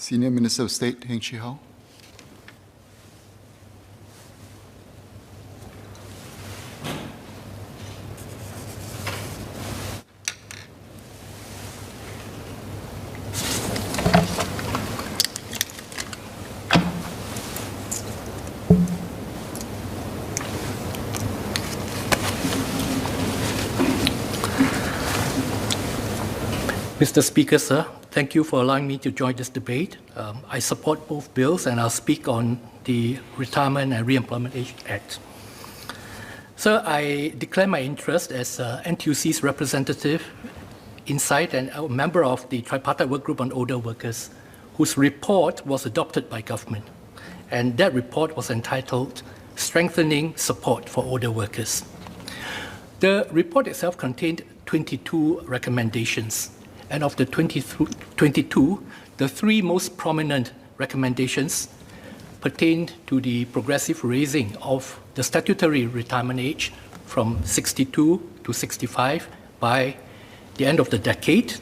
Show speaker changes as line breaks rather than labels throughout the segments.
Senior Minister of State, Heng.
Mr. Speaker, sir, thank you for allowing me to join this debate. I support both bills and I'll speak on the Retirement and Re-employment Age Act. Sir, I declare my interest as NTUC's representative inside and a member of the Tripartite Work Group on Older Workers, whose report was adopted by government. And that report was entitled Strengthening Support for Older Workers. The report itself contained 22 recommendations. And of the 22, the three most prominent recommendations pertained to the progressive raising of the statutory retirement age from 62 to 65 by the end of the decade,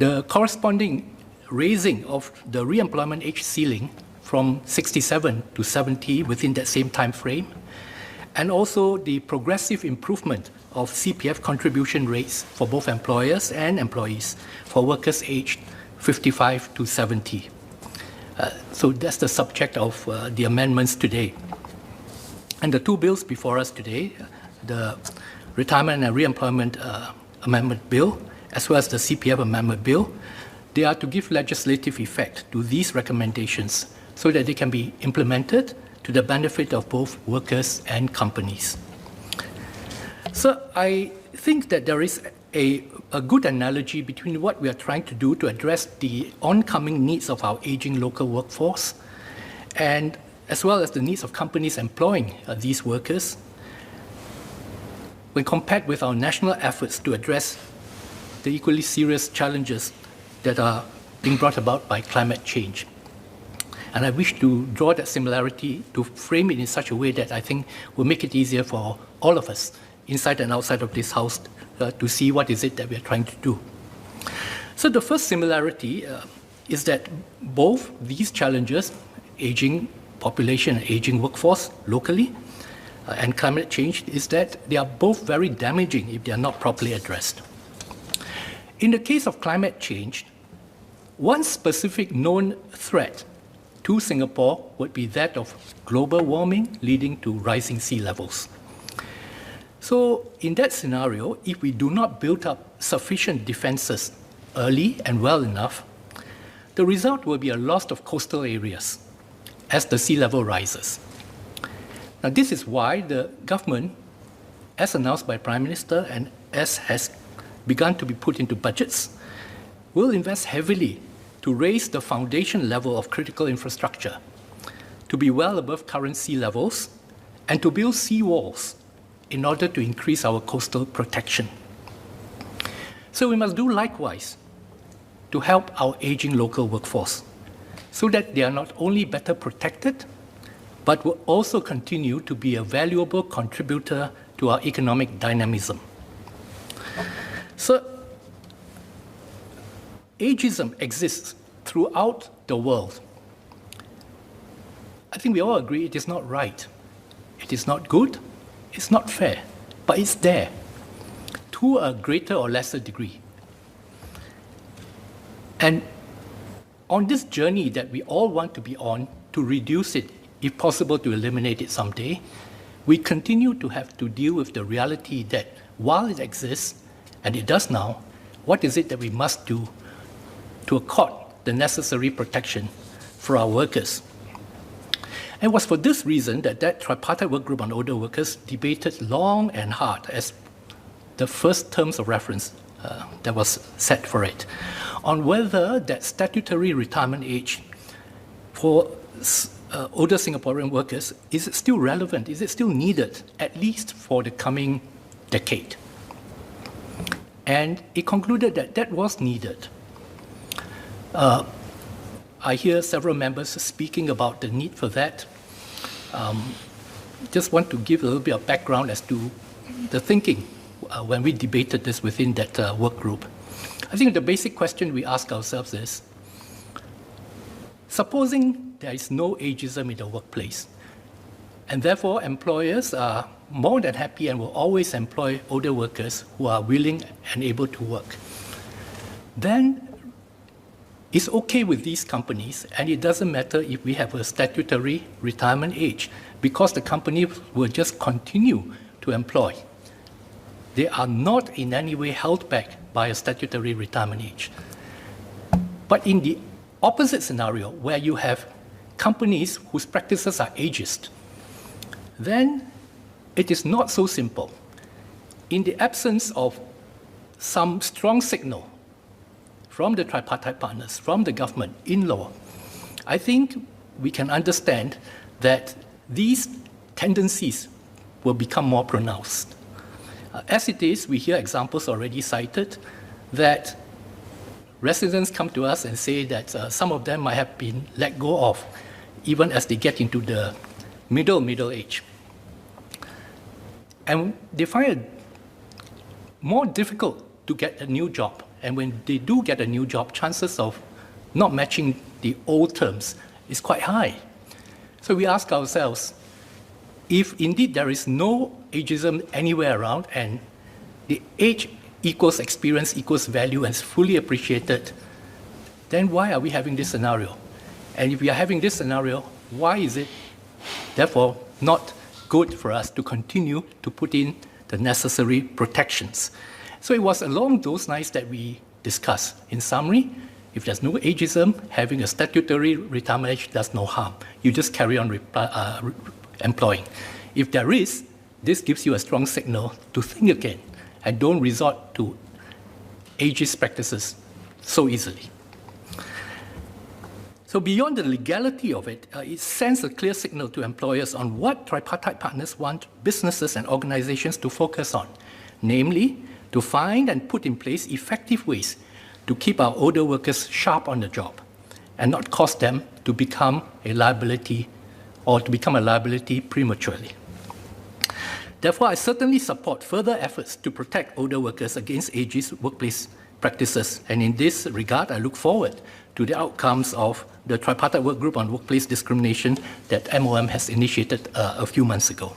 the corresponding raising of the re-employment age ceiling from 67 to 70 within that same time frame, and also the progressive improvement of CPF contribution rates for both employers and employees for workers aged 55 to 70. So that's the subject of the amendments today. And the two bills before us today, the Retirement and Re-employment Amendment Bill, as well as the CPF Amendment Bill, they are to give legislative effect to these recommendations so that they can be implemented to the benefit of both workers and companies. So I think that there is a good analogy between what we are trying to do to address the oncoming needs of our aging local workforce, and as well as the needs of companies employing these workers, when compared with our national efforts to address the equally serious challenges that are being brought about by climate change. And I wish to draw that similarity, to frame it in such a way that I think will make it easier for all of us, inside and outside of this House, to see what is it that we are trying to do. So the first similarity is that both these challenges, aging population and aging workforce locally, and climate change, is that they are both very damaging if they are not properly addressed. In the case of climate change, one specific known threat to Singapore would be that of global warming leading to rising sea levels. So in that scenario, if we do not build up sufficient defenses early and well enough, the result will be a loss of coastal areas as the sea level rises. Now this is why the government, as announced by Prime Minister and as has begun to be put into budgets, will invest heavily to raise the foundation level of critical infrastructure, to be well above current sea levels, and to build sea walls in order to increase our coastal protection. So we must do likewise to help our aging local workforce, so that they are not only better protected, but will also continue to be a valuable contributor to our economic dynamism. So ageism exists throughout the world. I think we all agree it is not right. It is not good. It's not fair. But it's there to a greater or lesser degree. And on this journey that we all want to be on to reduce it, if possible to eliminate it someday, we continue to have to deal with the reality that while it exists, and it does now, what is it that we must do to accord the necessary protection for our workers? And it was for this reason that Tripartite Work Group on Older Workers debated long and hard as the first terms of reference that was set for it, on whether that statutory retirement age for older Singaporean workers, is it still relevant? Is it still needed, at least for the coming decade? And it concluded that that was needed. I hear several members speaking about the need for that. Just want to give a little bit of background as to the thinking when we debated this within that work group. I think the basic question we ask ourselves is, Supposing there is no ageism in the workplace, and therefore employers are more than happy and will always employ older workers who are willing and able to work, then it's okay with these companies, and it doesn't matter if we have a statutory retirement age, because the company will just continue to employ. They are not in any way held back by a statutory retirement age. But in the opposite scenario, where you have companies whose practices are ageist, then it is not so simple. In the absence of some strong signal from the tripartite partners, from the government in law, I think we can understand that these tendencies will become more pronounced. As it is, we hear examples already cited that residents come to us and say that some of them might have been let go of even as they get into the middle age. And they find it more difficult to get a new job. And when they do get a new job, chances of not matching the old terms is quite high. So we ask ourselves, if indeed there is no ageism anywhere around and the age equals experience equals value and is fully appreciated, then why are we having this scenario? And if we are having this scenario, why is it therefore not good for us to continue to put in the necessary protections? So it was along those lines that we discussed. In summary, if there's no ageism, having a statutory retirement age does no harm. You just carry on employing. If there is, this gives you a strong signal to think again and don't resort to ageist practices so easily. So beyond the legality of it, it sends a clear signal to employers on what tripartite partners want businesses and organizations to focus on, namely, to find and put in place effective ways to keep our older workers sharp on the job and not cause them to become a liability or to become a liability prematurely. Therefore, I certainly support further efforts to protect older workers against ageist workplace practices. And in this regard, I look forward to the outcomes of the Tripartite Work Group on Workplace Discrimination that MOM has initiated a few months ago.